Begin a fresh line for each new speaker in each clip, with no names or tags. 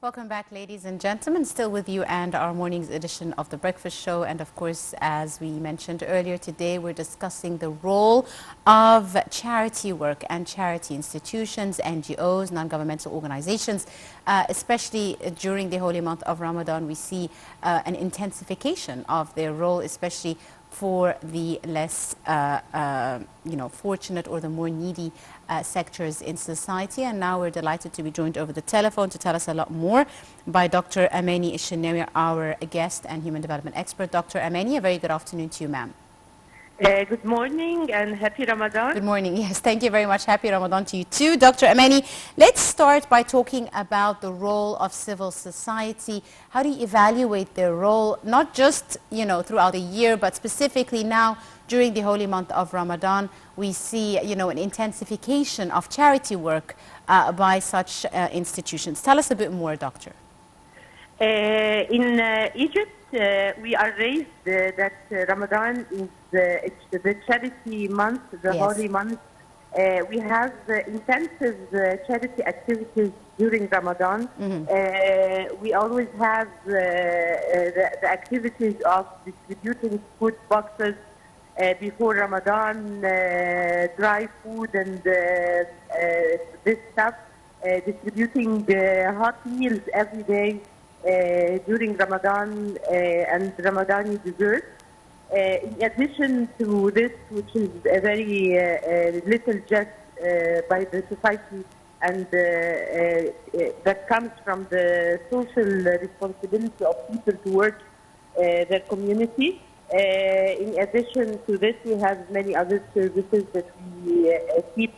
Welcome back, ladies and gentlemen. Still with you and our morning's edition of The Breakfast Show. And of course, as we mentioned earlier today, we're discussing the role of charity work and charity institutions, NGOs, non-governmental organizations, especially during the holy month of Ramadan. We see an intensification of their role, especially for the less fortunate or the more needy sectors in society. And now we're delighted to be joined over the telephone to tell us a lot more by Dr. Amany, Shenawy, our guest and human development expert. Dr. Amany, a very good afternoon to you, ma'am.
Good morning and happy Ramadan.
Good morning. Yes, thank you very much. Happy Ramadan to you too. Dr. Amany, let's start by talking about the role of civil society. How do you evaluate their role, not just, throughout the year, but specifically now during the holy month of Ramadan? We see, an intensification of charity work by such institutions. Tell us a bit more, Doctor.
In Egypt, we are raised that Ramadan is the charity month, the
Yes.
holy month. We have intensive charity activities during Ramadan. We always have the activities of distributing food boxes before Ramadan, dry food and this stuff, distributing hot meals every day during Ramadan and Ramadani desserts. In addition to this, which is a very little just by the society and that comes from the social responsibility of people to work their community. In addition to this, we have many other services that we keep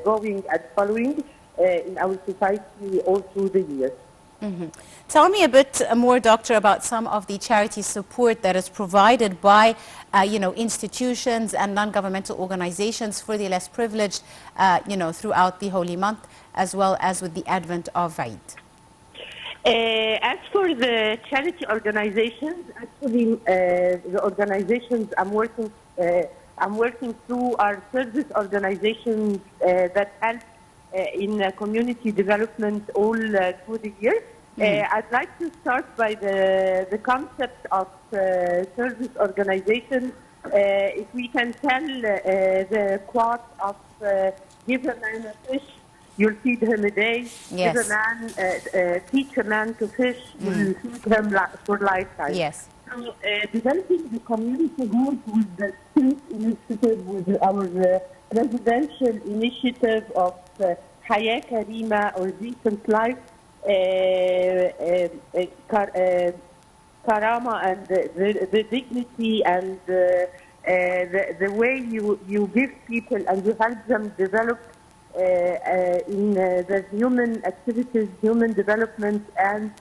going and following in our society all through the year.
Tell me a bit more, Doctor, about some of the charity support that is provided by, institutions and non-governmental organizations for the less privileged, throughout the holy month, as well as with the advent of Eid.
As for the charity organizations, actually, the organizations I'm working through are service organizations that help in community development all through the year. I'd like to start by the concept of service organization. If we can tell the quote of give a man a fish, you'll feed him a day.
Yes.
Give a man, teach a man to fish, you'll feed him for lifetime.
Yes.
So, developing the community group with the state initiative, with our residential initiative of Haya Karima, or decent life, Karama, and the dignity and the way you give people and you help them develop in their human activities, human development, and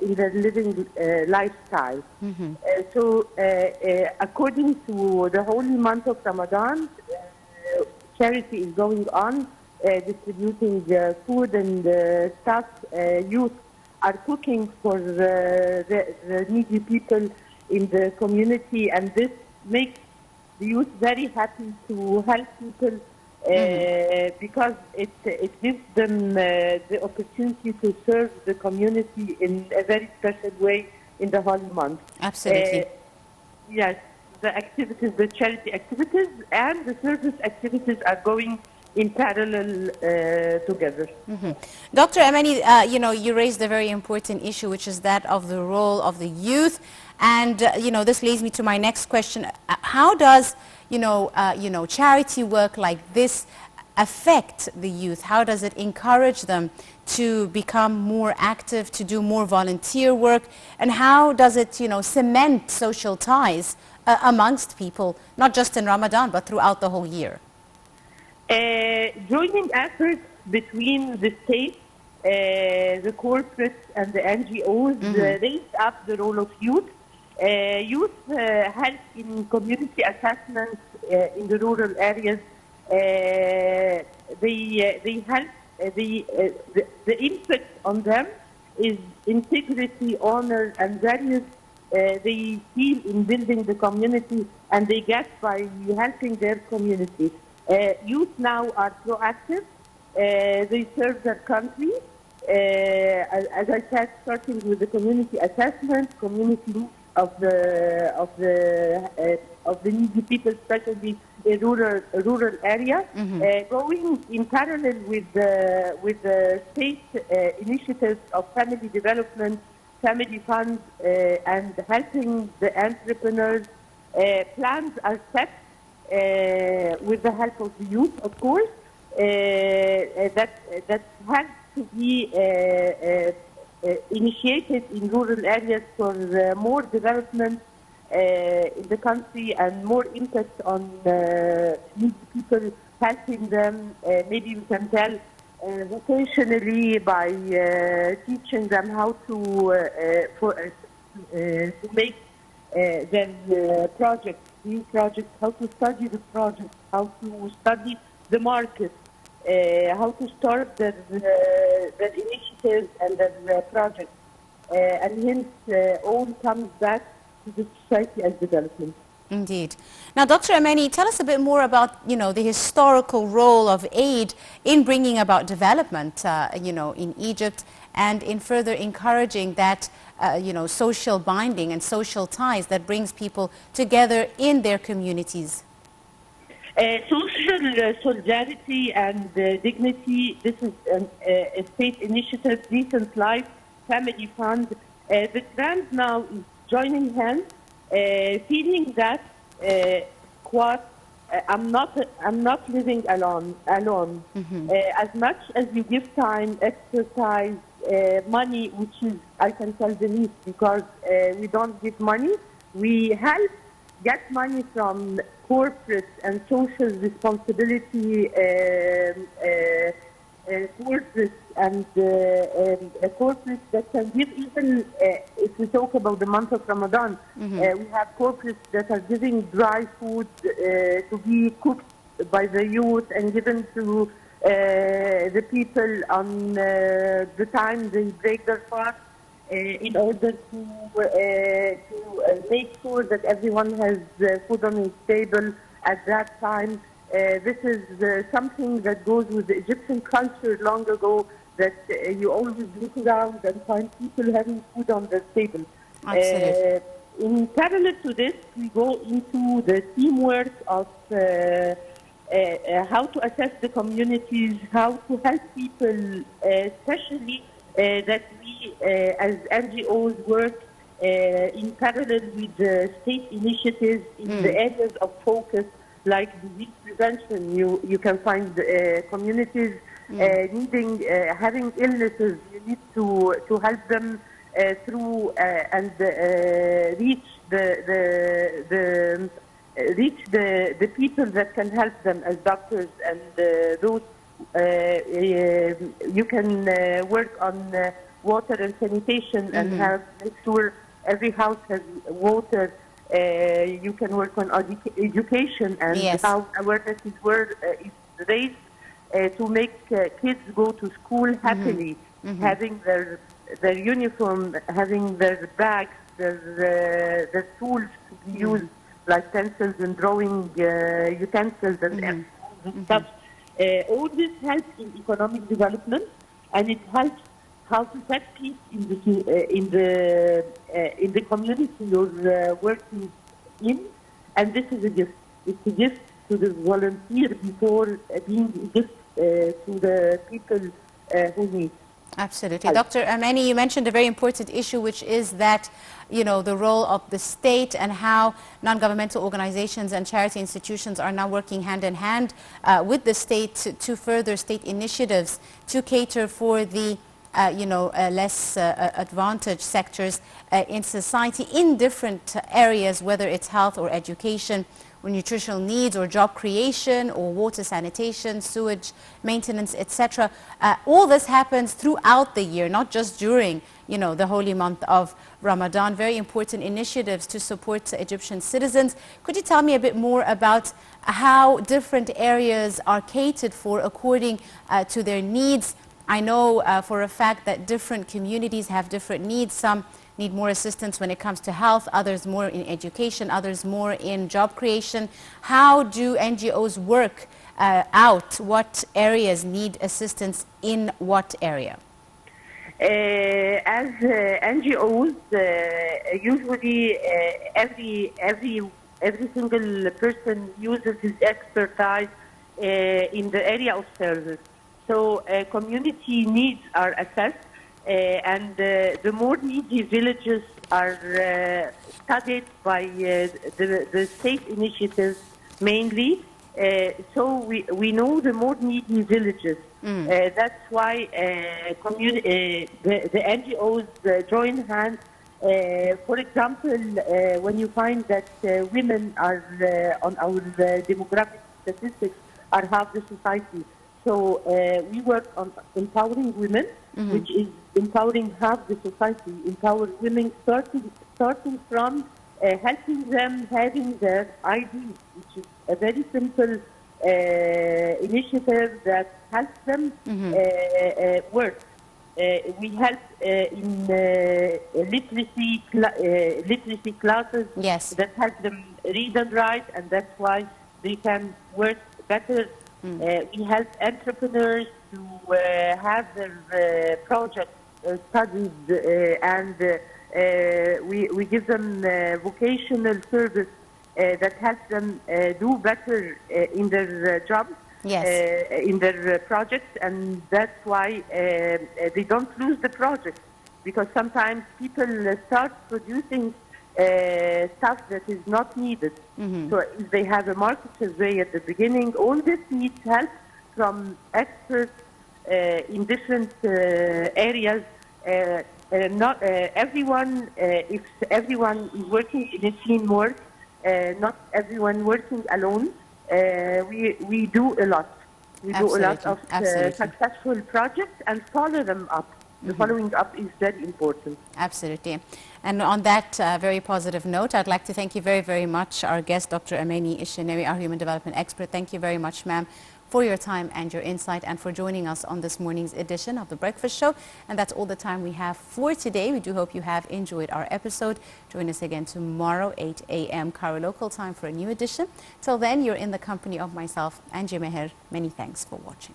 in their living lifestyle. So according to the holy month of Ramadan, charity is going on, distributing food and stuff. Youth are cooking for the needy people in the community, and this makes the youth very happy to help people because it gives them the opportunity to serve the community in a very special way in the holy month.
Absolutely.
Yes, the activities, the charity activities and the service activities are going in parallel together.
Dr. Amany, you raised a very important issue, which is that of the role of the youth. And, this leads me to my next question. How does, charity work like this affect the youth? How does it encourage them to become more active, to do more volunteer work? And how does it, cement social ties amongst people, not just in Ramadan, but throughout the whole year?
Joining efforts between the state, the corporates, and the NGOs raised up the role of youth. Youth help in community assessments in the rural areas. They help. The input on them is integrity, honor, and values they feel in building the community, and they get by helping their community. Youth now are proactive. They serve their country. as I said, starting with the community assessment, community needs of the needy people, especially in rural area, going in parallel with the state initiatives of family development, family funds, and helping the entrepreneurs. Plans are set with the help of the youth, of course, that has to be initiated in rural areas for more development in the country and more impact on needy people, helping them. Maybe we can tell vocationally by teaching them how to make their projects, new projects, how to study the project, how to study the market, how to start the initiatives and the projects. And hence, all comes back to the society as development.
Indeed. Now, Dr. Amany, tell us a bit more about, the historical role of aid in bringing about development, in Egypt, and in further encouraging that, social binding and social ties that brings people together in their communities.
Social solidarity and dignity, this is a state initiative, Decent Life, Family Fund. The grant now is joining hands, feeling that I'm not living alone. As much as you give time, exercise, money, which is, I can tell the least, because we don't give money. We help get money from corporate and social responsibility courses and corporates that can give, even if we talk about the month of Ramadan, we have corporates that are giving dry food to be cooked by the youth and given to the people on the time they break their fast in order to make sure that everyone has food on his table at that time. This is something that goes with the Egyptian culture long ago, that you always look around and find people having food on their table.
Absolutely.
In parallel to this, we go into the teamwork of how to assess the communities, how to help people, especially that we as NGOs work in parallel with the state initiatives in the areas of focus, like disease prevention. You can find communities needing, having illnesses. You need to help them through and reach the people that can help them as doctors and those. You can work on water and sanitation and make sure every house has water. You can work on education and how awareness is raised to make kids go to school happily, having their uniform, having their bags, their tools to be used, like pencils and drawing utensils and stuff. All this helps in economic development, and it helps how to set peace in the community you're working in. And this is a gift. It's a gift to the volunteer before being a gift to the people who need.
Absolutely. Dr. Amany, you mentioned a very important issue, which is that, the role of the state and how non-governmental organizations and charity institutions are now working hand in hand with the state to further state initiatives to cater for the less advantaged sectors in society in different areas, whether it's health or education, or nutritional needs, or job creation, or water sanitation, sewage maintenance, etc. All this happens throughout the year, not just during, the holy month of Ramadan. Very important initiatives to support Egyptian citizens. Could you tell me a bit more about how different areas are catered for according to their needs? I know for a fact that different communities have different needs. Some need more assistance when it comes to health, others more in education, others more in job creation. How do NGOs work out what areas need assistance in what area?
As NGOs, usually every single person uses his expertise in the area of service. So community needs are assessed, and the more needy villages are studied by the state initiatives mainly. So we know the more needy villages. That's why the NGOs join hands. For example, when you find that women are on our demographic statistics are half the society. So we work on empowering women, which is empowering half the society, empower women starting from helping them having their ID, which is a very simple initiative that helps them work. We help in literacy classes
Yes.
that help them read and write, and that's why they can work better. We help entrepreneurs to have their projects studied, and we give them vocational service that helps them do better in their jobs,
Yes.
in their projects, and that's why they don't lose the project, because sometimes people start producing stuff that is not needed. So if they have a market survey at the beginning, all this needs help from experts in different areas. Not everyone, if everyone is working in a teamwork, not everyone working alone. We do a lot. We do a lot of successful projects and follow them up. The following up is very important.
Absolutely. And on that very positive note, I'd like to thank you very, very much, our guest, Dr. Amany Shenawy, our human development expert. Thank you very much, ma'am, for your time and your insight, and for joining us on this morning's edition of The Breakfast Show. And that's all the time we have for today. We do hope you have enjoyed our episode. Join us again tomorrow, 8 a.m. Cairo local time, for a new edition. Till then, you're in the company of myself, Angie Meher. Many thanks for watching.